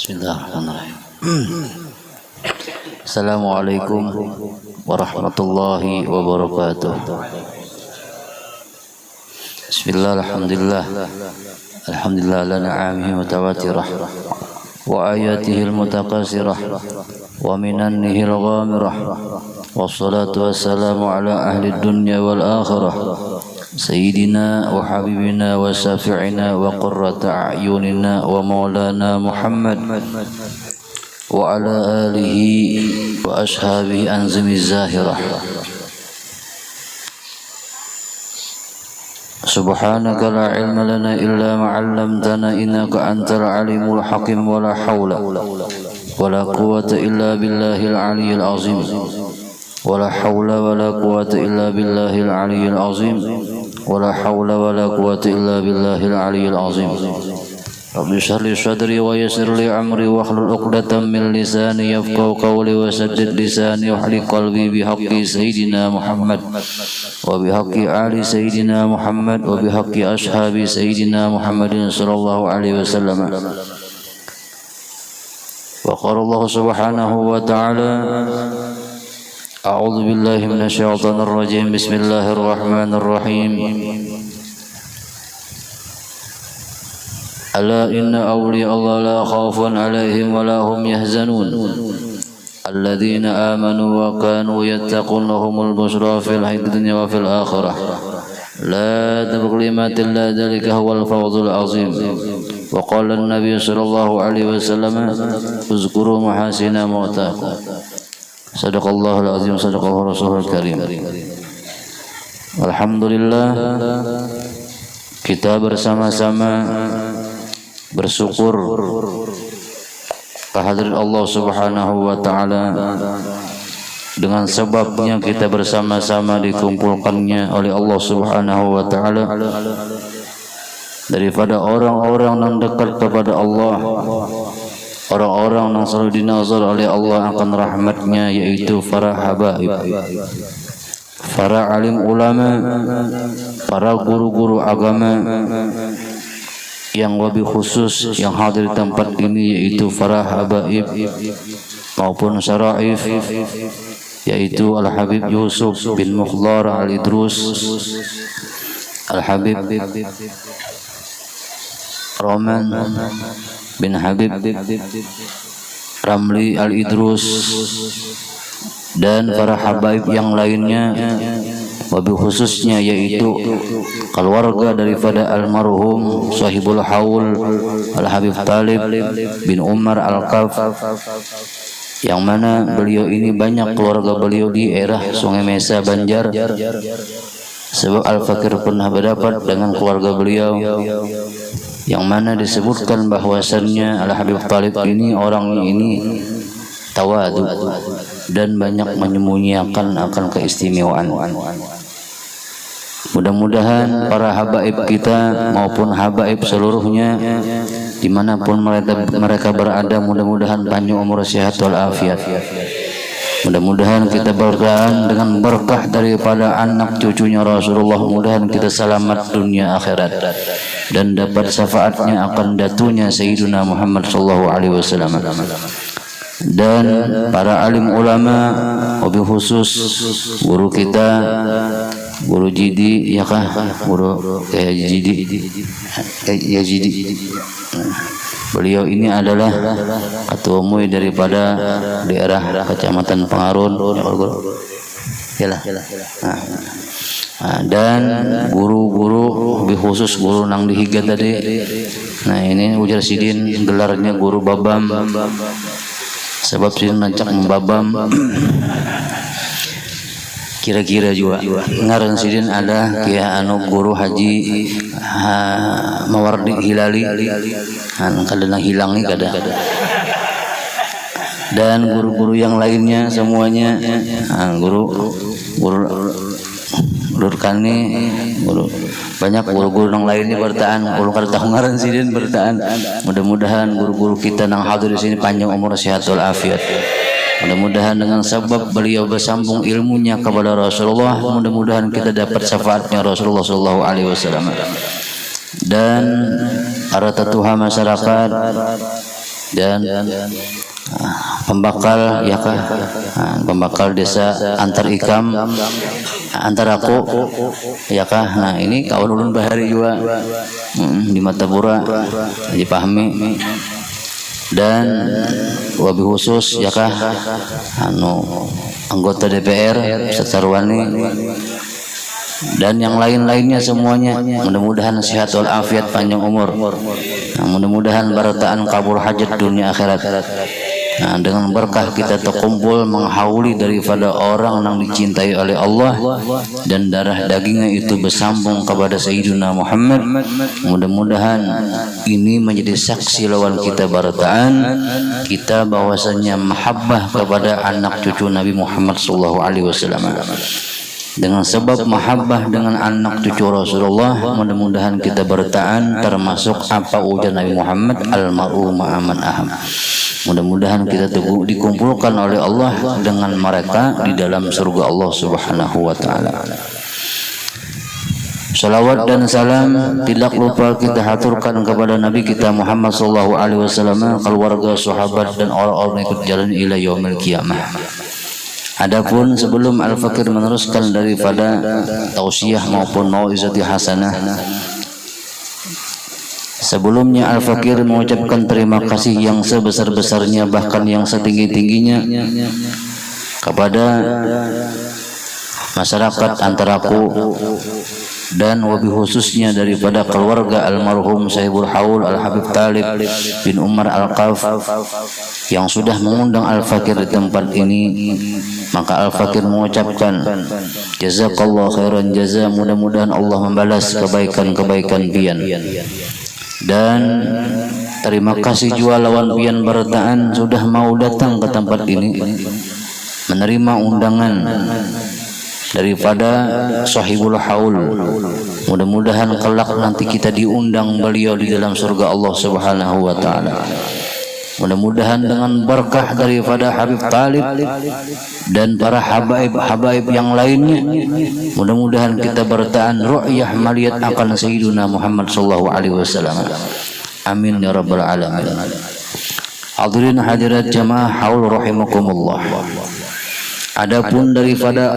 Bismillahirrahmanirrahim. Assalamualaikum warahmatullahi wabarakatuh. Bismillah, alhamdulillah. Alhamdulillah ala na'amihi mutawatirah wa ayatihi al-mutakasirah wa minannihi al-ghamirah. Wassalatu wassalamu ala ahli dunya wal akhirah Sayyidina wa habibina wa syafi'ina wa qurrata a'yunina wa maulana Muhammad wa ala alihi wa ashabihi anzimi zahirah. Subhanaka la ilma lana illa ma 'allamtana innaka antal alimul hakim wa la hawla wa la quwwata illa billahil aliyyil azim. ولا حول ولا قوة إلا بالله العلي العظيم ولا حول ولا قوة إلا بالله العلي العظيم. رب اشرح لي صدري ويسر لي أمري واحلل عقدة من لساني يفقهوا قولي وسدد لساني واحلل قلبي بحق سيدنا محمد وبحق آل سيدنا محمد وبحق أصحاب سيدنا محمد صلى الله عليه وسلم. وقال الله سبحانه وتعالى: أعوذ بالله من الشيطان الرجيم. بسم الله الرحمن الرحيم. ألا إن أولياء الله لا خوف عليهم ولا هم يحزنون الذين آمنوا وكانوا يتقون لهم البشرى في الحياة الدنيا وفي الآخرة لا تبغلمات الله ذلك هو الفوز العظيم. وقال النبي صلى الله عليه وسلم: اذكروا محاسن موتاكم. Sadaqallahul azim, sadaqallahu rasulul karim. Alhamdulillah, kita bersama-sama bersyukur kehadirat Allah Subhanahu wa taala. Dengan sebabnya kita bersama-sama dikumpulkannya oleh Allah Subhanahu wa taala daripada orang-orang yang dekat kepada Allah, orang-orang yang selalu dinazar oleh Allah akan rahmatnya, yaitu para habaib, para alim ulama, para guru-guru agama, yang lebih khusus yang hadir di tempat ini yaitu para habaib maupun syaraif, yaitu Al-Habib Yusuf bin Mukhtar Al-Idrus, Al-Habib Roman bin Habib Ramli Al-Idrus, dan para habaib yang lainnya, lebih khususnya yaitu keluarga daripada almarhum sahibul haul Al-Habib Talib bin Umar Al-Kaf, yang mana beliau ini banyak keluarga beliau di daerah Sungai Mesa, Banjar. Sebab Al-Fakir pernah berdapat dengan keluarga beliau, yang mana disebutkan bahwasannya Al-Habib Talib ini orang ini tawadu dan banyak menyembunyikan akan keistimewaan. Mudah-mudahan para habaib kita maupun habaib seluruhnya dimanapun mereka berada, mudah-mudahan panjang umur, sehat walafiat. Mudah-mudahan kita berkahan dengan berkah daripada anak cucunya Rasulullah. Mudah-mudahan kita selamat dunia akhirat dan dapat syafaatnya akan datunya Sayyiduna Muhammad sallallahu alaihi wasallam. Dan para alim ulama, lebih khusus guru kita, guru Jidi, ya kah? Guru Jidi. Beliau ini adalah ketua MUI daripada daerah Kecamatan Pengarun. Dan guru-guru, lebih khusus guru nang dihiga tadi. Nah, ini ujar sidin gelarnya guru babam, sebab sidin nancak membabam. Kira-kira juga ngaran sidin ada kia anu guru Haji Mawardi Hilali, kadang hilang nih kadang. Dan guru-guru yang lainnya semuanya, guru Lurkani, guru banyak guru-guru yang lainnya bertahan, guru kada tahu ngaran sidin bertahan. Mudah-mudahan guru-guru kita nang hadir di sini panjang umur, sehat walafiat. Mudah-mudahan dengan sebab beliau bersambung ilmunya kepada Rasulullah, mudah-mudahan kita dapat syafaatnya Rasulullah sallallahu alaihi wasallam. Dan para tetuha masyarakat dan pembakal ya kah, pembakal desa Antar Ikam Antaraku ya kah. Nah ini kawan ulun bahari juga di Matapura dipahami, dan wabil khusus ya kah anggota DPR Setarwani dan yang lain-lainnya semuanya. Mudah-mudahan sehat walafiat, panjang umur. Nah, mudah-mudahan barataan kabul hajat dunia akhirat. Nah, dengan berkah kita terkumpul menghauli daripada orang yang dicintai oleh Allah dan darah dagingnya itu bersambung kepada Sayyidina Muhammad. Mudah-mudahan ini menjadi saksi lawan kita barataan kita bahwasanya mahabbah kepada anak cucu Nabi Muhammad SAW. Dengan sebab mahabbah dengan anak cucu Rasulullah, mudah-mudahan kita bertahan termasuk apa ujar Nabi Muhammad, al-mar'u ma'aman aham. Mudah-mudahan kita dikumpulkan oleh Allah dengan mereka di dalam surga Allah Subhanahu wa taala. Salawat dan salam tidak lupa kita haturkan kepada Nabi kita Muhammad sallallahu alaihi wasallam, keluarga, sahabat dan orang-orang yang ikut jalan ila yaumil qiyamah. Adapun sebelum Al-Fakir meneruskan daripada tausiah maupun mau'izati hasanah, sebelumnya Al-Fakir mengucapkan terima kasih yang sebesar-besarnya bahkan yang setinggi-tingginya kepada masyarakat Antaraku dan wabil khususnya daripada keluarga almarhum Sayyidul Haul Al-Habib Talib bin Umar Al-Qaf yang sudah mengundang Al-Fakir di tempat ini. Maka Al-Fakir mengucapkan jazakallah khairan jaza, mudah-mudahan Allah membalas kebaikan-kebaikan pian. Dan terima kasih juga lawan pian barataan sudah mau datang ke tempat ini menerima undangan daripada Sahibul Haul. Mudah-mudahan kelak nanti kita diundang beliau di dalam surga Allah Subhanahu wa taala. Mudah-mudahan dengan berkah daripada Habib Talib dan para habaib yang lainnya, mudah-mudahan kita bertahan ru'yah melihat akan Sayyidina Muhammad sallallahu alaihi wasallam. Amin ya rabbal alamin. Hadirin hadirat jamaah haul rahimakumullah. Adapun daripada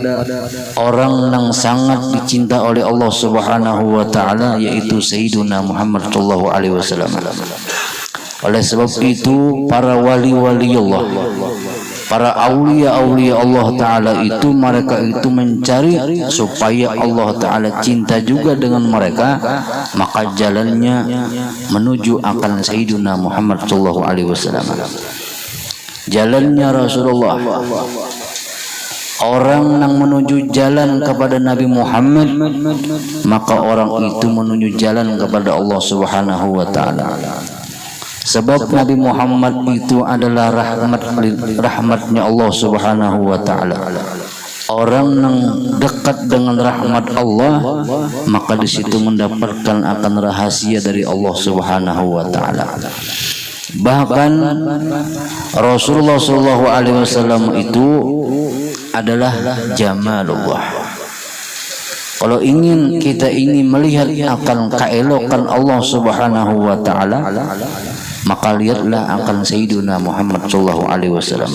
orang yang sangat dicinta oleh Allah Subhanahu wa taala yaitu Sayyidina Muhammad sallallahu alaihi wasallam. Oleh sebab itu para wali-wali Allah, para aulia-aulia Allah taala itu mereka itu mencari supaya Allah taala cinta juga dengan mereka, maka jalannya menuju akan Sayyidina Muhammad sallallahu alaihi wasallam. Jalannya Rasulullah. Orang yang menuju jalan kepada Nabi Muhammad, maka orang itu menuju jalan kepada Allah Subhanahu wa taala. Sebab Nabi Muhammad itu adalah rahmatnya Allah Subhanahu wa taala. Orang yang dekat dengan rahmat Allah, maka di situ mendapatkan akan rahasia dari Allah Subhanahu wa taala. Bahkan Rasulullah sallallahu alaihi wasallam itu adalah jamalullah. Kalau ingin kita ini melihat akan keelokan Allah Subhanahu wa taala, maka lihatlah akan Sayyidina Muhammad sallallahu alaihi wasallam.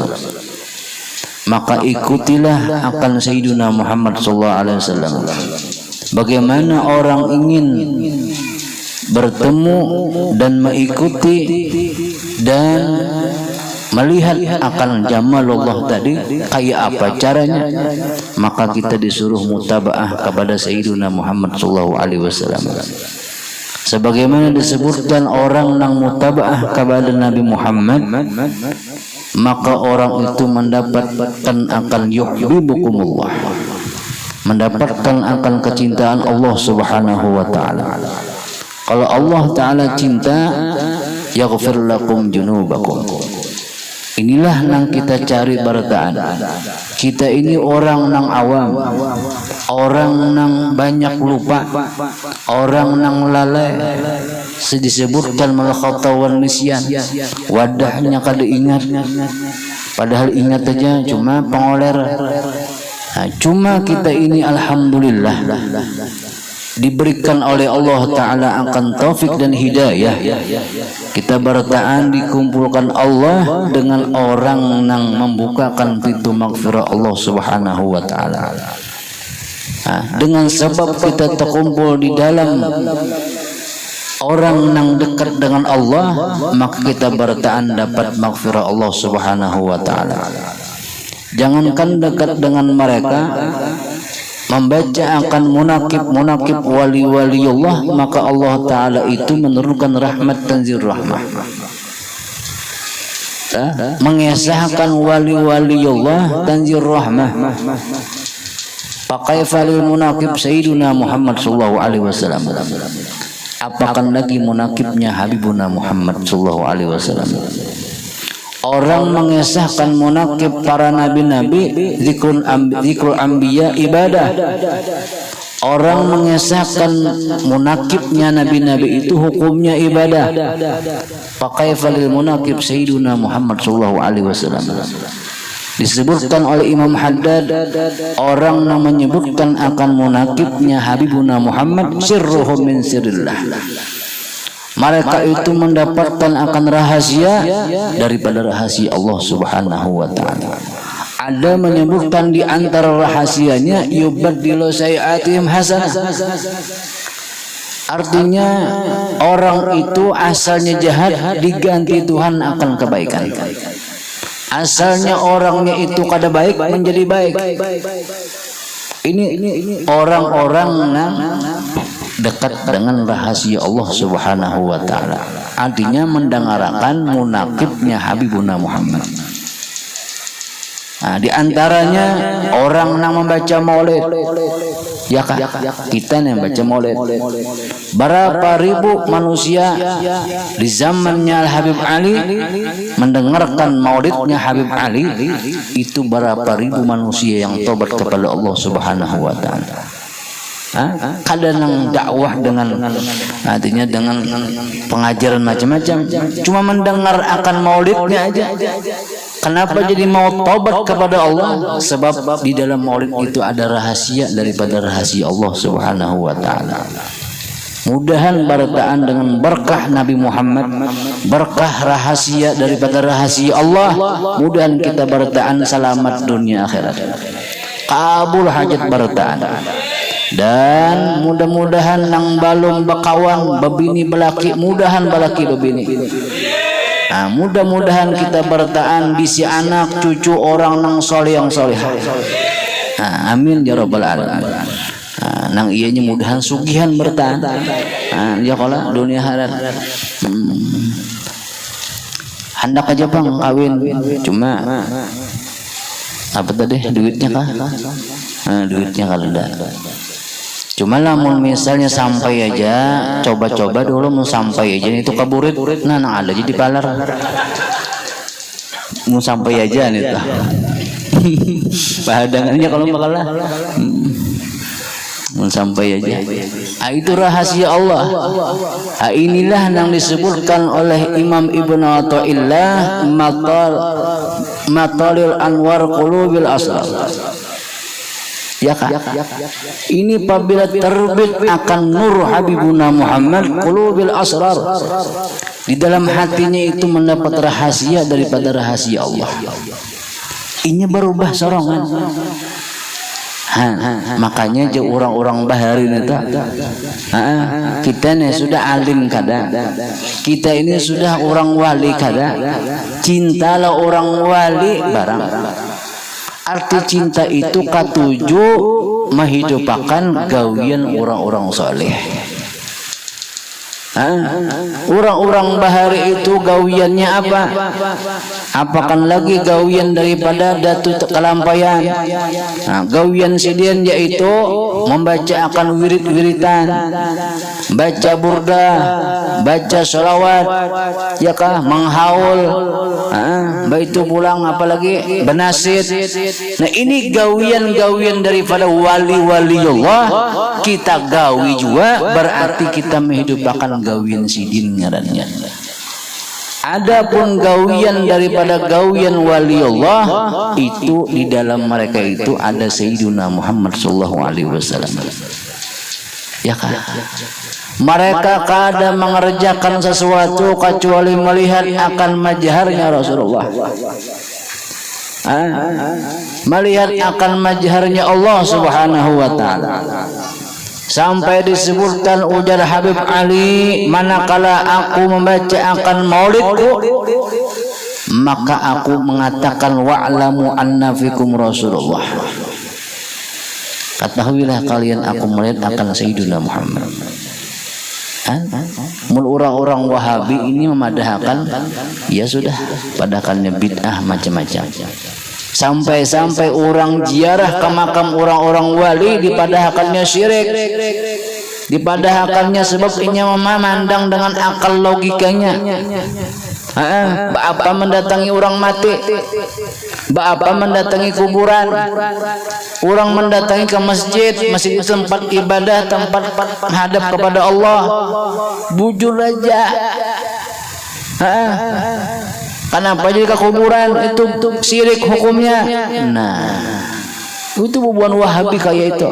Maka ikutilah akan Sayyidina Muhammad sallallahu alaihi wasallam. Bagaimana orang ingin bertemu dan mengikuti dan melihat akan jamalullah tadi kayak apa caranya, maka kita disuruh mutabaah kepada Sayyidina Muhammad sallallahu alaihi wasallam. Sebagaimana disebutkan orang yang mutabaah kepada Nabi Muhammad, maka orang itu mendapatkan akan yuhibbukumullah, mendapatkan akan kecintaan Allah Subhanahu wa taala. Kalau Allah taala cinta, yaghfir lakum junubakum. Inilah yang kita cari barataan. Kita ini orang yang awam, orang yang banyak lupa, orang yang lalai. Disebutkan malah khatawan nisyan, wadahnya kada ingat, padahal ingat aja cuma pengoler. Nah, cuma kita ini alhamdulillah diberikan oleh Allah Ta'ala akan taufik dan hidayah, kita bertaan dikumpulkan Allah dengan orang yang membukakan pintu maghfirah Allah Subhanahu wa Ta'ala. Dengan sebab kita terkumpul di dalam orang yang dekat dengan Allah, maka kita bertaan dapat maghfirah Allah Subhanahu wa Ta'ala. Jangankan dekat dengan mereka, membaca akan munakib wali-wali Allah, maka Allah Ta'ala itu menurunkan rahmat tanzil rahmah. Mengesahkan wali-wali Allah tanzil rahmah. Pakai falil munakib Sayyiduna Muhammad sallallahu alaihi wasallam. Apakan lagi munakibnya Habibuna Muhammad sallallahu alaihi wasallam. Orang mengesahkan munakib para nabi-nabi, zikrul anbiya ibadah. Orang mengesahkan munakibnya nabi-nabi itu hukumnya ibadah. Pakai falil munakib Sayyiduna Muhammad sallallahu alaihi wasallam. Disebutkan oleh Imam Haddad, orang yang menyebutkan akan munakibnya Habibuna Muhammad sirruhum min sirrillah. Mereka itu mendapatkan akan rahasia daripada rahasia Allah Subhanahu wa Ta'ala. Ada menyebutkan di antara rahasianya yubaddilu sayi'atihim hasanah. Artinya orang itu asalnya jahat diganti Tuhan akan kebaikan. Asalnya orangnya itu kada baik menjadi baik. Ini orang-orang yang dekat dengan rahasia Allah Subhanahu wa Ta'ala. Artinya mendengarkan munakibnya Habibuna Muhammad. Di antaranya orang yang membaca maulid. Ya kah? Kita yang baca maulid. Berapa ribu manusia di zamannya Habib Ali mendengarkan maulidnya Habib Ali, itu berapa ribu manusia yang tobat kepada Allah Subhanahu wa Ta'ala. Kadang dakwah dengan artinya dengan pengajaran macam-macam, cuma mendengar akan maulidnya aja. Kenapa jadi mau tobat kepada Allah? Sebab di dalam maulid itu ada rahasia daripada rahasia Allah Subhanahu wa Ta'ala. Mudahan bertaan dengan berkah Nabi Muhammad, berkah rahasia daripada rahasia Allah, mudahan kita bertaan selamat dunia akhirat, kabul hajat bertaan. Dan mudah-mudahan nang balum bakawan babini belaki, mudahan balaki babini. Mudah-mudahan kita bertaan bisi anak cucu orang nang soleh yang soleh. Amin ya rabbal alamin. Nang ianya mudahan sugihan bertaan. Ya kala dunia akhirat. Hendak aja bang kawin, cuma apa tadi duitnya kah? Duitnya kalau ada. Cuma lah misalnya sampai aja, coba-coba dulu mau sampai aja itu kaburit, nah ada jadi palar. Mau sampai aja nih tuh. Pahadangannya kalau bakalah. Mau sampai aja. Itu rahasia Allah. Inilah yang disebutkan oleh Imam Ibnu Athaillah Matalil Anwar Qulubil Asrar. Ya kah? Ini apabila terbit akan nur Habibuna Muhammad qulubil asrar, di dalam hatinya itu mendapat rahasia daripada rahasia Allah. Ini berubah sorongan. Makanya je orang-orang bahari itu kita ini sudah alim kada, kita ini sudah orang wali kada, cintalah orang wali barang. Arti cinta itu katuju menghidupakan gawian orang-orang soleh. Orang-orang bahari itu gawiannya apa? Apakan lagi gawian daripada datu kelampayan. Gawian sidian yaitu membaca akan wirid-wiridan, baca burda, baca sholawat, ya kah, menghaul, baitu pulang apalagi benasid. Nah ini gawian-gawian daripada wali-wali Allah, kita gawi juga berarti kita menghidupkan gawian sidin ngarannya. Adapun gawian daripada gawian wali Allah itu di dalam mereka itu ada Sayyiduna Muhammad sallallahu alaihi wasallam. Ya kan? Mereka kada mengerjakan sesuatu kecuali melihat akan majharnya Rasulullah. Melihat akan majharnya Allah Subhanahu wa taala. Sampai disebutkan ujar Habib Ali, manakala aku membaca akan maulidku, maka aku mengatakan wa'lamu anna fikum Rasulullah. Ketahuilah kalian aku melihat akan Sayyidina Muhammad. Orang-orang Wahabi ini memadahkan, ya sudah, padakannya bid'ah macam-macam. Sampai-sampai orang ziarah ke makam orang-orang wali dipadahkannya syirik, dipadahkannya sebab ini memandang dengan akal logikanya. Apa mendatangi orang mati, apa mendatangi kuburan, orang mendatangi ke masjid, masjid tempat ibadah, tempat menghadap kepada Allah, bujur aja. Kenapa jadi ke kuburan itu syirik hukumnya? Nah, itu bubuan Wahabi kayak itu.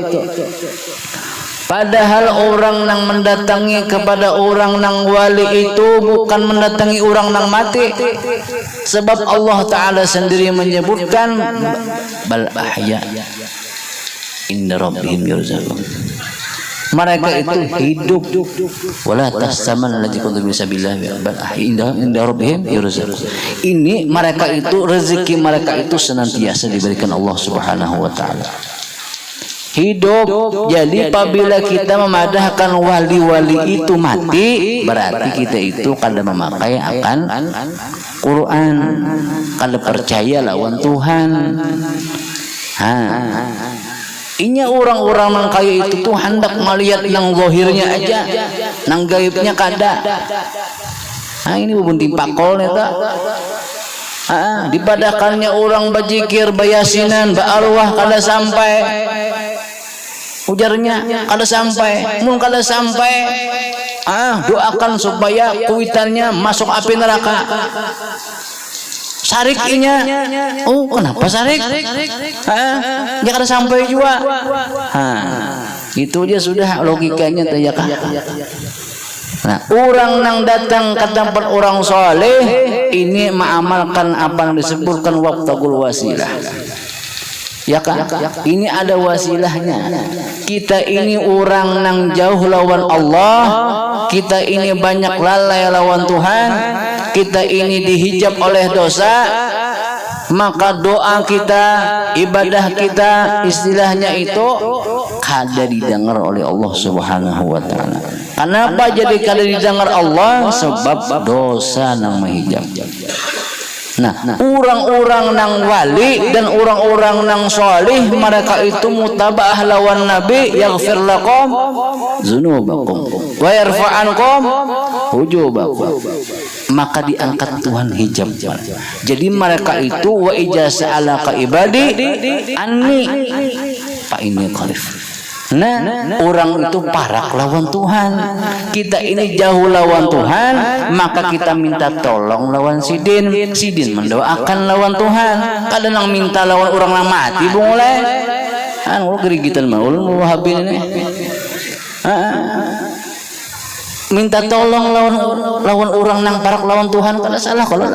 Padahal orang yang mendatangi kepada orang yang wali itu bukan mendatangi orang yang mati. Sebab Allah Ta'ala sendiri menyebutkan bal ahya inda rabbihim yurzaqun. Mereka itu hidup. Wala tasaman lagi kuntum bisabillah bal ahya inda rabbihim yurzaqun. Ini mereka itu, rezeki mereka itu senantiasa diberikan Allah Subhanahu wa taala. Hidup. Jadi apabila kita memadahkan wali-wali itu mati, berarti kita itu kada memakai akan Quran, kada percaya lawan Tuhan. Inya orang-orang yang kaya itu tuh hendak melihat nang zahirnya aja, nang gaibnya kada. Ini bubun timpakolnya tak. Dipadahkannya orang bajikir, bayasinan, ba'arwah kada sampai. Ujarnya kada sampai, mun kada sampai, doakan supaya kuitannya masuk api neraka. Sariknya, oh kenapa sarik? Dia kada sampai juga. Itu dia sudah logikanya tayakah. Nah, orang yang datang ke tempat orang soleh ini mengamalkan apa yang disebutkan waqtul wasilah. Ya kan? Ini ada wasilahnya. Kita ini orang yang jauh lawan Allah, kita ini banyak lalai lawan Tuhan, kita ini dihijab oleh dosa, maka doa kita, ibadah kita, istilahnya itu kada didengar oleh Allah Subhanahu wa taala. Kenapa jadi kada didengar Allah? Sebab dosa yang menghijab. Nah, orang-orang nang wali dan orang-orang nang solih, mereka itu mutaba'ah lawan Nabi, yaghfir lakum dzunubakum wa yarfa'ankum hujubakum. Maka diangkat Tuhan hijab. Jadi mereka itu wa ijasa alaka ibadi anni fa inni qarif. Nah, orang itu parak lawan Tuhan, kita ini jauh lawan Tuhan, maka kita minta tolong lawan Sidin. Sidin mendoakan lawan Tuhan. Kadang nang minta lawan orang yang mati boleh. Gerigitan mah ulun Wahabi ini. Minta tolong lawan orang nang parak lawan Tuhan kada salah kalau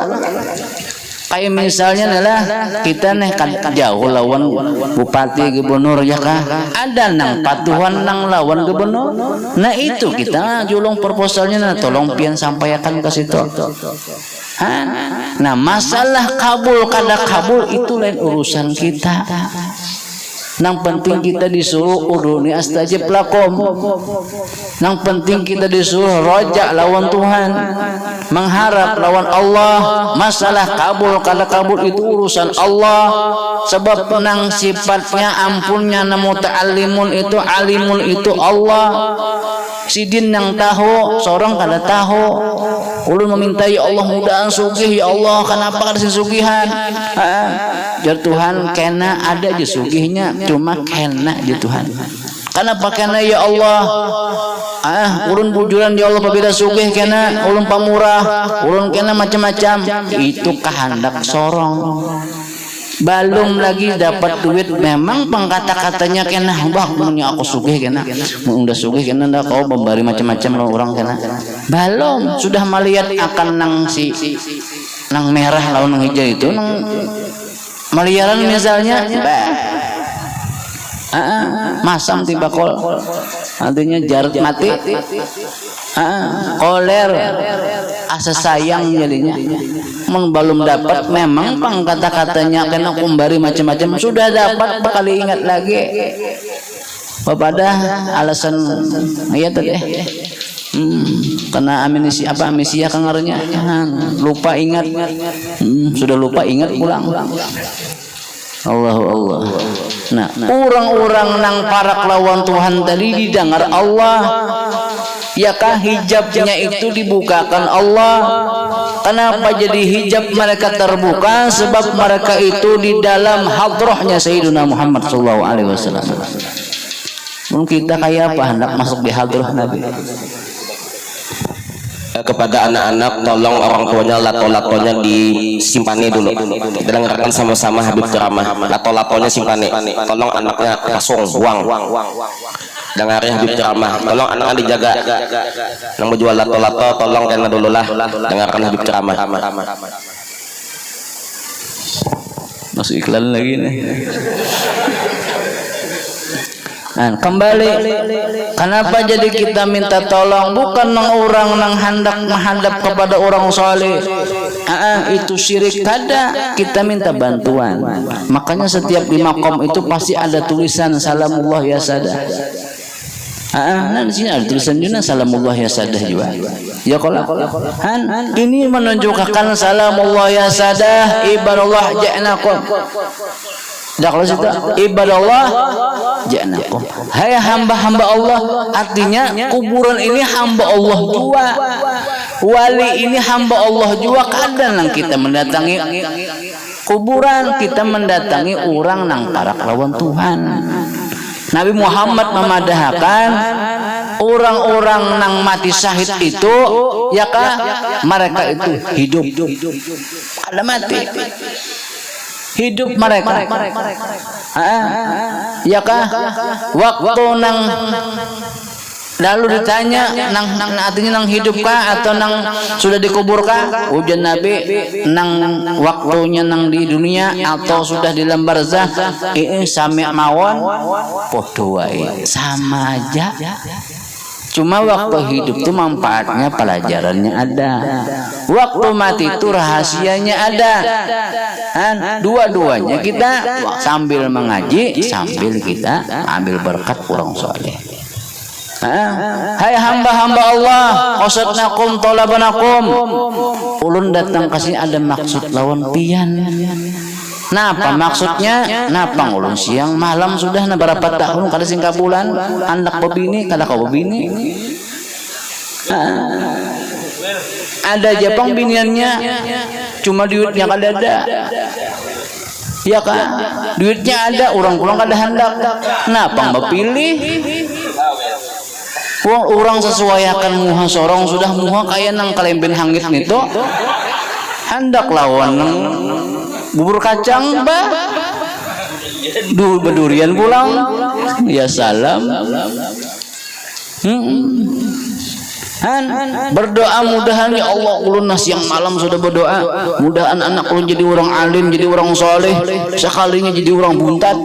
kayak misalnya adalah kita nih jauh lawan bupati gubernur ya kah, ada nang patuhan nang lawan gubernur. Nah itu kita julung proposalnya, nah tolong pian sampaikan ke situ. Nah masalah kabul kada kabul itu lain urusan kita. Nang penting kita disuruh udhuni astajib lakum. Nang penting kita disuruh rojak lawan Tuhan, mengharap lawan Allah. Masalah kabul kada kabul itu urusan Allah. Sebab nang sifatnya ampunnya na muta'allimun itu, alimun itu Allah. Sidin yang tahu, seorang kada tahu. Ulun meminta ya Allah mudahan sugih ya Allah, kenapa kada sugihan? Jar Tuhan kena ada aja sugihnya, cuma kena aja Tuhan. Kenapa kena ya Allah? Ulun bujuran ya Allah pabila sugih kena, ulun pamurah, ulun kena macam-macam. Itu kehendak sorong. belum lagi dapat duit, memang pengkata-katanya kena bah punya aku sugih kena udah sugih kena ndak kau memberi macam-macam lo orang kena belum sudah melihat akan nang si nang merah lawan nang hijau itu nang miliaran misalnya masam tiba kol artinya jarak mati koler asa sayang jadinya belum dapat, memang kata-katanya kena kumbari macam-macam sudah dapat bakal ingat lagi pada alasan ya tadi karena amnesia kangarnya lupa ingat sudah lupa ingat pulang Allah. Nah, orang-orang nang para kelawan Tuhan tadi didengar Allah, ya kah hijabnya itu dibukakan Allah. Kenapa jadi hijab mereka terbuka? Sebab mereka itu di dalam hadrahnya Sayyidina Muhammad SAW. Mungkin kita kayak apa hendak masuk di hadrah Nabi. Kepada anak-anak tolong orang tuanya lato-latonya disimpani dulu. Kita dengarkan sama-sama Habib ceramah. Lato-latonya simpani. Tolong anaknya langsung buang. Dengarin Habib ceramah. Tolong anaknya dijaga. Yang mau jual lato-lato tolong kena dulu lah. Dengarkan Habib ceramah. Masuk iklan lagi nih. Nah, kembali kenapa jadi kita minta tolong bukan nang orang nang menghadap kepada orang saleh. Itu syirik kada, kita minta bantuan. Makanya setiap di makom itu pasti ada tulisan salamullah ya sadah. Nah di sini ada tulisan juga salamullah ya sadah juga. Ya kalau ini menunjukkan salamullah ya sadah ibadallah ja'nakum. Dah kalau situ ibadallah ja'nakum. Hai hamba-hamba Allah, artinya kuburan ini hamba Allah juga. Wali ini hamba Allah juga. Kadang kita mendatangi kuburan, kita mendatangi orang nang para kelawan Tuhan. Nabi Muhammad memadahkan orang-orang nang mati syahid itu, ya kah mereka itu hidup. Ada mati. Hidup mereka, ya kah waktu nang lalu ditanya nang artinya nang hidup kah atau nang sudah dikuburkah? Ujian Nabi nang waktunya nang di dunia atau sudah di dalam barzah ini sami mawon podo wae sama aja. Cuma waktu hidup itu manfaatnya pelajarannya ada. Waktu mati itu rahasianya ada. Dua-duanya kita sambil mengaji, sambil kita ambil berkat orang soleh. Hai hamba-hamba Allah, qasadnakum talabanakum. Ulun datang kasih ada maksud lawan pian. Napa maksudnya? Napa ngulun siang malam sudah berapa tahun kada singka bulan anak bebini kada kau bebini. Ada Jepang biniannya cuma duitnya kada ada. Ya kan? Duitnya ada, orang-orang kada hendak. Napa memilih? Orang sesuaikan muha sorong sudah muha kayak nang kalemben hangit itu. Hendak lawan bubur kacang bah bedurian pulang ya salam. Berdoa mudahan ya Allah ulun siang malam sudah berdoa mudahan anak ulun jadi orang alim, jadi orang soleh, sekalinya jadi orang buntat.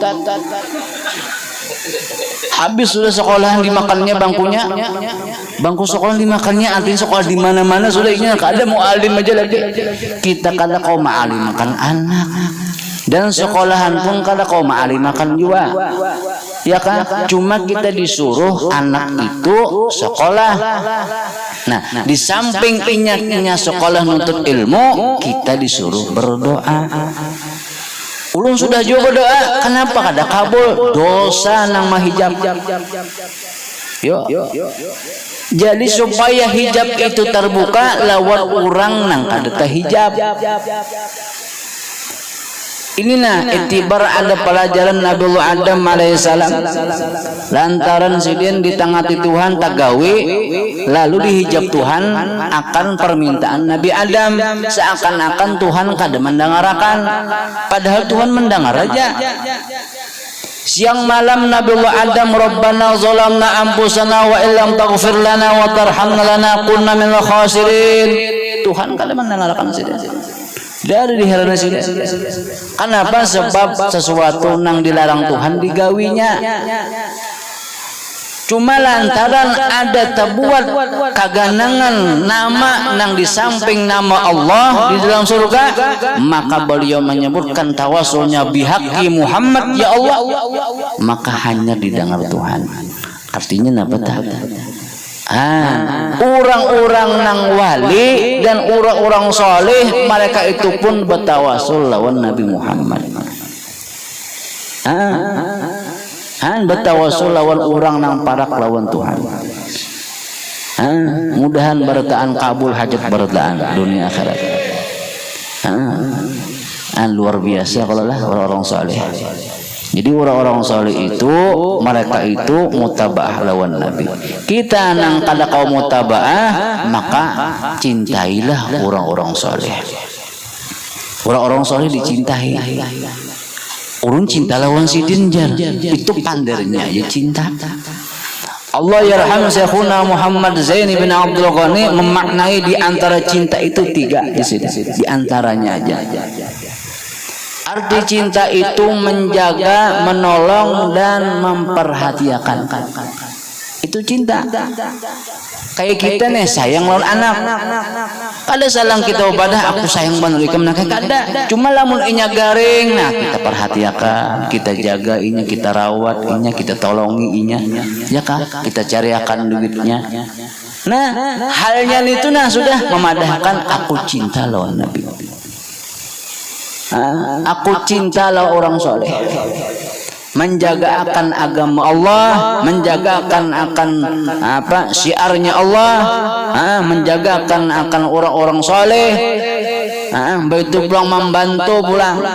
Habis sudah sekolahan dimakannya bangkunya, bangku sekolah dimakannya, artinya sekolah di mana-mana sudah ini kada mau alim aja lagi. Kita kada kau maalim makan anak dan sekolahan pun kada kau maalim makan juga, ya kan? Cuma kita disuruh anak itu sekolah. Nah, di samping inyaknya sekolah nuntut ilmu, kita disuruh berdoa. Ulun sudah juga berdoa, kenapa kada kabul? Dosa nang mahijab. Yo. Jadi supaya hijab itu terbuka lawan orang nang kada hijab. Inilah itibar ada pelajaran Nabiullah Adam alaihissalam. Lantaran sidin ditangati Tuhan tagawi, lalu dihijab Tuhan akan permintaan Nabi Adam, seakan-akan Tuhan kada mendengarakan, padahal Tuhan mendengar aja. Siang malam Nabiullah Adam, Rabbana zalamna anfusana wa illam taghfir lana wa tarhamna lanakunna minal khasirin. Tuhan kada mendengarkan sidin. Dari diharana sini. Kenapa? Sebab sesuatu nang dilarang Tuhan digawinya. Cuma lantaran ada terbuat kaganangan nama nang di samping nama Allah di dalam surga, maka beliau menyebutkan tawasulnya bihaqi Muhammad, ya Allah, maka hanya didengar Tuhan. Artinya apa tak? Orang-orang nang wali dan orang-orang soleh, mereka itu pun bertawasul lawan Nabi Muhammad. Bertawasul lawan orang nang parak lawan Tuhan. Mudahan bertaan kabul hajat bertaan dunia akhirat. Luar biasa kalau lah orang-orang soleh. Jadi orang-orang soleh itu mereka itu mutabaah lawan Nabi. Kita nang kada kau mutabaah, maka cintailah orang-orang soleh. Orang-orang soleh dicintai. Orang cinta lawan sidin jar, itu pandernya ya cinta. Allah yarham Syekhuna Muhammad Zain bin Abdul Ghani memaknai di antara cinta itu 3 di sini. Di antaranya aja. Arti cinta itu menjaga, menolong dan memperhatikan. Itu cinta. Kayak kita nih sayang lawan anak. Kada salang kita ibadah aku sayang bener ikam nak kada. Cuma lamun inya garing, nah kita perhatikan, kita jaga inya, kita rawat inya, kita tolongi inya. Ya kah? Kita cariakan duitnya. Nah, halnya itu nah sudah memadahkan aku cinta lawan Nabi. Aku cinta lawan orang soleh, menjaga akan agama Allah, menjaga akan apa syiarnya Allah, menjaga akan orang-orang soleh, begitu pulang membantu pulang,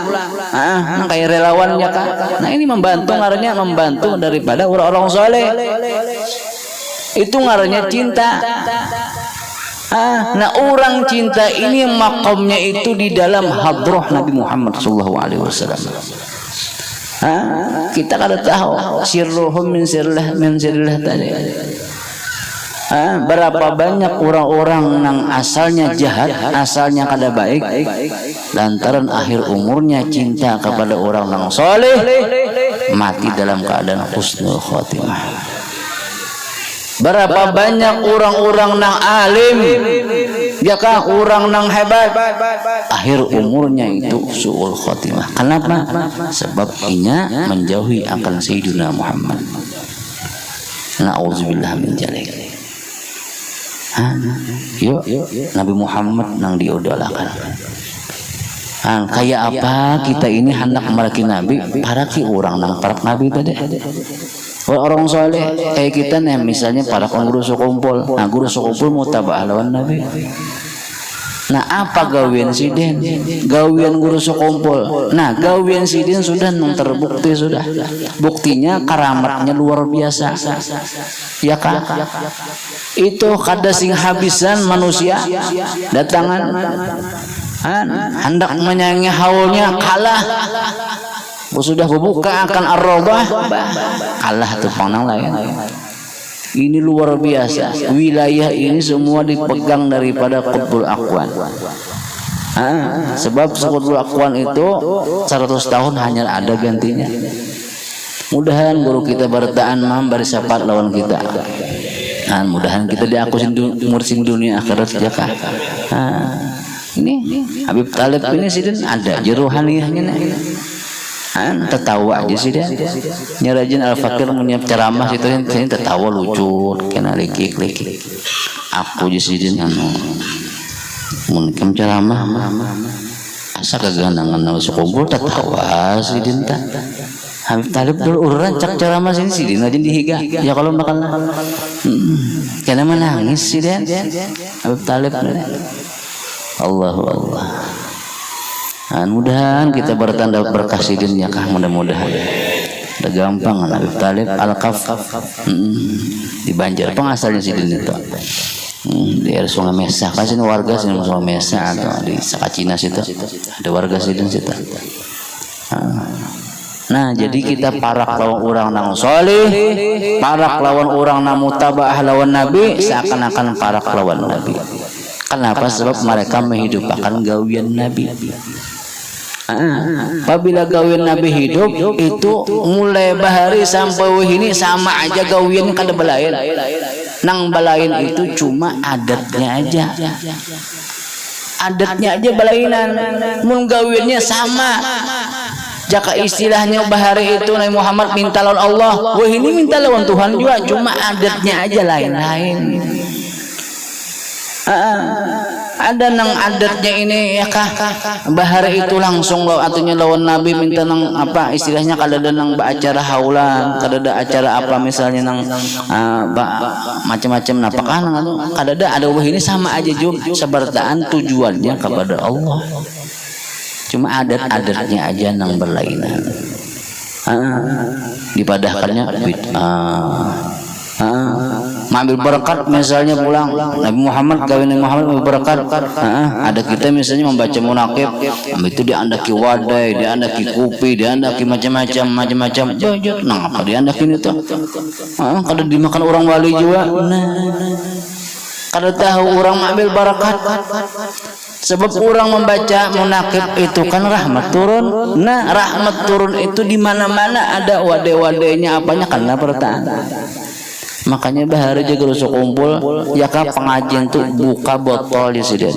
kayak relawannya kan. Nah ini membantu, ngarannya membantu daripada orang-orang soleh, itu ngarannya cinta. Nah orang cinta ini makamnya itu di dalam hadrah Nabi Muhammad SAW. Kita kada tahu sirruhum min sirrillah tadi. Berapa banyak orang-orang yang asalnya jahat, asalnya kada baik, lantaran akhir umurnya cinta kepada orang yang soleh, mati dalam keadaan husnul khotimah. Berapa banyak orang-orang nang alim, ya kan, orang nang hebat, akhir umurnya itu su'ul khotimah. Kenapa? Sebab inya menjauhi akan Sayyidina Muhammad. Na'udzubillah min dzalik. Yuk, Nabi Muhammad nang diidolakan. Kayak apa kita ini hendak meraki Nabi, paraki orang nang parak Nabi tadi. Orang soleh kayak kita nih, misalnya para guru sekumpul, nah guru sekumpul mutaba'ah lawan Nabi. Nah apa gawian sidin? Gawian guru sekumpul. Nah gawian sidin sudah terbukti sudah. Buktinya karamatnya luar biasa. Ya kan? Itu kada sing habisan manusia datangan. Hendak menyayangi haulnya kalah. Sudah membuka akan ar-robah, kalah tuh panang lain. Ini luar biasa. Wilayah ini semua dipegang daripada Qutbul Aqwan. Sebab Qutbul Aqwan itu 100 tahun hanya ada gantinya. Mudahan guru kita bertaan memberi syafaat lawan kita. Mudahan kita diakusin mursin dunia akhirat saja kah. Ini Habib Talib ini sidin ada jeruhaniyahnya nih. Tertawa aja sih dia. Nyerajin Al-Fakir menyiap ceramah situ ini tertawa lucu, kena likik. Aku aja sih dia mungkin ceramah asa keganangan nama sekumpul tertawa sih dia. Habib Talib dulu ururan cak ceramah sini sih dia aja dihiga. Ya kalau makan kena menangis sih dia. Habib Talib. Allah. Mudah-mudahan kita bertanda berkah sidinnya kah, mudah-mudahan. Udah gampang Habib Talib Al-Kaf di Banjar pengasalnya sidin itu. Di Sungai Mesa kan sini warga sini Sungai Mesa atau di Sakacina situ ada warga sidin situ. Nah, jadi kita parak lawan orang nang soleh, parak lawan orang nang mutabah lawan Nabi, seakan-akan parak lawan Nabi. Kenapa? Sebab mereka menghidupkan gawian Nabi. Apabila gawian Nabi hidup itu mulai bahari sampai wahini sama aja gawian kada belain. Nang belain itu cuma adatnya aja. Adatnya aja belainan. Mun gawiannya sama. Jaka istilahnya bahari itu Nabi Muhammad minta lawan Allah, wah ini minta lawan Tuhan juga, cuma adatnya aja lain-lain. Ada nang adatnya ini ya kah bahari itu langsung artinya lawan Nabi minta nang apa istilahnya kada ada nang acara haulan, kada ada acara apa misalnya nang macam-macam napakah nang kada ada wah ini sama aja juga sebertaan tujuannya kepada Allah. Cuma adat-adatnya aja nang berlainan. Dipadahkannya ambil berkat misalnya pulang Nabi Muhammad kawin Nabi Muhammad ambil berkat. Ada kita misalnya membaca munakib, itu diandaki wadai, diandaki kopi, diandaki macam-macam. Bajut nang apa diandakin itu? Kada dimakan orang wali juga. Kada tahu orang ambil berkat. Sebab orang membaca munakib itu kan rahmat turun. Nah, rahmat turun itu di mana-mana ada wadai-wadainya apanya karena pertanda. Makanya bahari juga rusuk kumpul ya kan pengajian tuh buka botol di sini.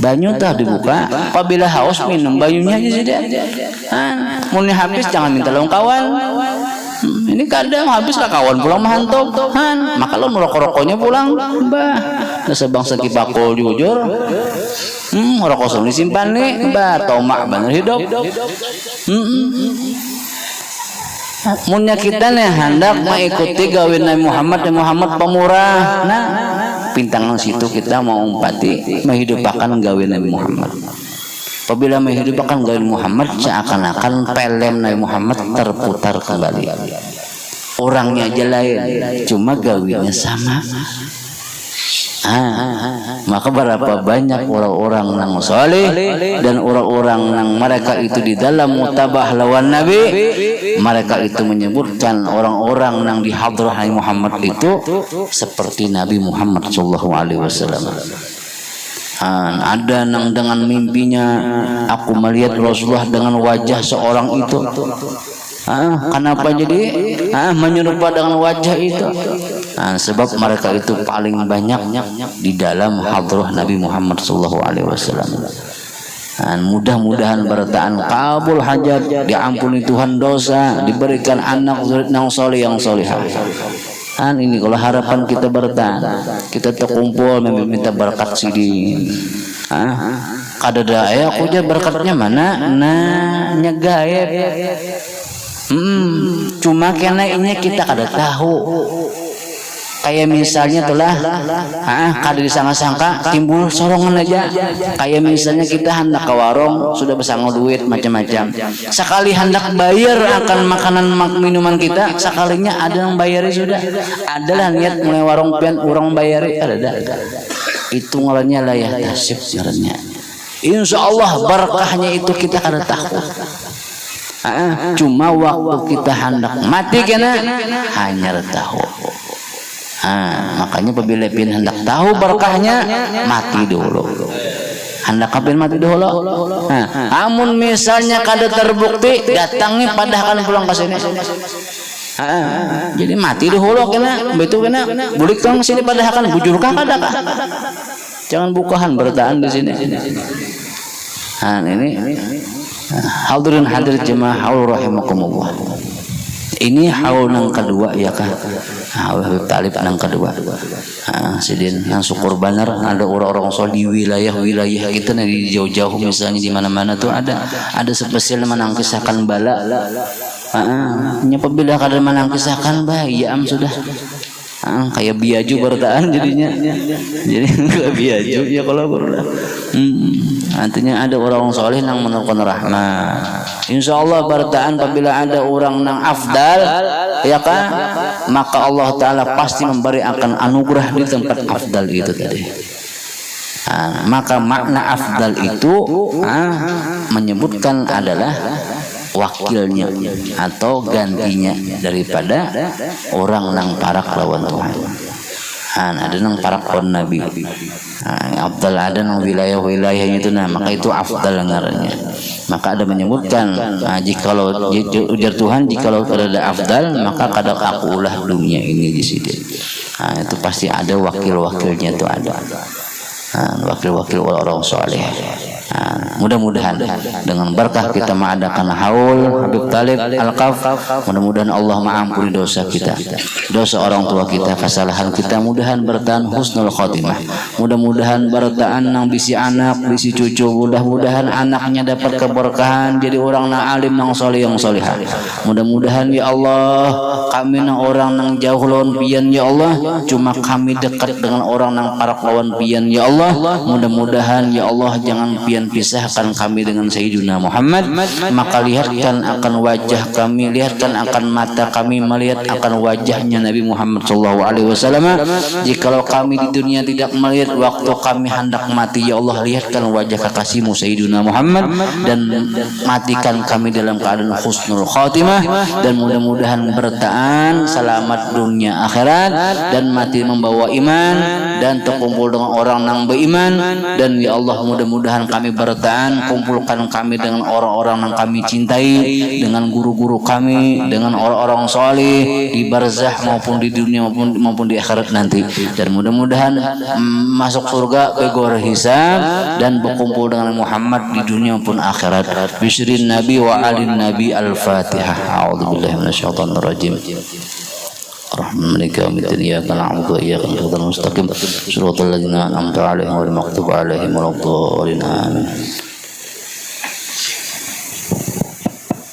Banyu tah dibuka, apabila haus minum banyunya aja sih. Mun habis jangan minta lawan kawan. Ini kadang habis lah kawan pulang mahantop. Maka lo merokok-rokoknya pulang. Bah, sebang segi bakul jujur. Orang kosong disimpan nih, bah tomak bener hidup. Munnya kita nih hendak mengikuti gawin Nabi Muhammad pemurah. Nah, pintangan situ kita mau umpati menghidupkan gawin Nabi Muhammad. Apabila menghidupkan gawin Muhammad, seakan-akan pelem Nabi Muhammad terputar kembali. Orangnya aja lain, cuma gawinnya sama. Maka berapa banyak orang-orang nang soleh dan orang-orang nang mereka itu di dalam mutabah lawan Nabi, mereka itu menyebutkan orang-orang nang di hadrah Nabi Muhammad itu seperti Nabi Muhammad sallallahu alaihi wasallam. Ada nang dengan mimpinya aku melihat Rasulullah dengan wajah seorang itu. Kenapa jadi menyerupa dengan wajah itu? Sebab mereka itu paling banyak di dalam hadrah Nabi Muhammad sallallahu alaihi wasallam. Mudah-mudahan bertaan kabul hajat, diampuni Tuhan dosa, diberikan anak zurit nang soleh yang solihah. Ini kalau harapan kita bertahan, kita terkumpul meminta berkat sidin. Kada daya aku aja berkatnya mana? Nah, nyegayep. Cuma karena ini kita kada tahu. Kayak misalnya itulah kada disangka-sangka timbul sorongan aja. Kayak misalnya kita hendak ke warung sudah bersanggup duit macam-macam. Sekali hendak bayar akan makanan minuman kita, sekalinya ada yang bayari sudah. Adalah niat mulai warung pian orang bayari ada. Itu ngarannya lah ya tasib ngarannya. Insyaallah berkahnya itu kita kada tahu. Cuma waktu kita hendak mati kena hanya tahu. Makanya apabila pin hendak tahu berkahnya mati dulu. Hendak kapin mati dulu. Amun misalnya kada terbukti datangi padahkan pulang ke sini. Jadi mati dulu kena, betul kena. Bulik tong sini padahkan bujurkah kada kah? Jangan bukahan bertahan di sini. Ini hadirin hadir jemaah haul rahimakumullah. Ini haul nang kedua ya kah? Habib Talib nang kedua. Sidin nang syukur benar ada orang-orang soleh di wilayah kita di jauh-jauh misalnya di mana-mana tuh ada spesial menangkisahkan bala. Apabila kada menangkisahkan bah ya sudah. Kayak biaju bertahan jadinya. Jadi enggak biaju ya kalau bertahan. Artinya ada orang soleh yang menemukan rahmat. Insya Allah bertahan apabila ada orang yang afdal, ya kan? Maka Allah Ta'ala pasti memberi akan anugerah di tempat afdal itu tadi. Maka makna afdal itu menyebutkan adalah wakilnya atau gantinya daripada orang nang parak lawan Tuhan. Ada nang parak lawan Nabi. Afdal ada nang wilayah-wilayahnya itu, maka itu afdal ngarannya. Maka ada menyebutkan jikalau ujar Tuhan, jikalau ada afdal maka kadang aku ulah dunia ini di sini. Itu pasti ada wakil-wakilnya itu ada. Wakil-wakil orang soleh. Mudah-mudahan dengan berkah kita mengadakan haul Habib Talib Al-Kaf, mudah-mudahan Allah mengampuni dosa kita, dosa orang tua kita, kesalahan kita, mudahan bertahan husnul khotimah, mudah-mudahan bertahan nang bisi anak, bisi cucu, mudah-mudahan anaknya dapat keberkahan jadi orang nang alim nang soleh yang solehah. Mudah-mudahan ya Allah kami nang orang nang jauh lawan pian ya Allah, cuma kami dekat dengan orang nang parak lawan pian ya Allah. Mudah-mudahan ya Allah jangan pian pisahkan kami dengan Sayyidina Muhammad, maka lihatkan akan wajah kami, lihatkan akan mata kami melihat akan wajahnya Nabi Muhammad SAW. Jikalau kami di dunia tidak melihat waktu kami hendak mati, ya Allah lihatkan wajah kekasihmu Sayyidina Muhammad dan matikan kami dalam keadaan husnul khatimah, dan mudah-mudahan bertahan selamat dunia akhirat dan mati membawa iman dan terkumpul dengan orang yang beriman. Dan ya Allah mudah-mudahan kami bertahan, kumpulkan kami dengan orang-orang yang kami cintai, dengan guru-guru kami, dengan orang-orang soleh di barzah maupun di dunia maupun di akhirat nanti. Dan mudah-mudahan masuk surga begor hisab dan berkumpul dengan Muhammad di dunia maupun akhirat. Bisrin Nabi wa alin Nabi. Al-Fatihah. A'udzubillahi minasyaitonir rajim. Rahmanika mitin iyyaka na'budu wa iyyaka nasta'in. Shiratal ladzina an'amta 'alaihim ghairil maghdubi 'alaihim waladdallin. Amin.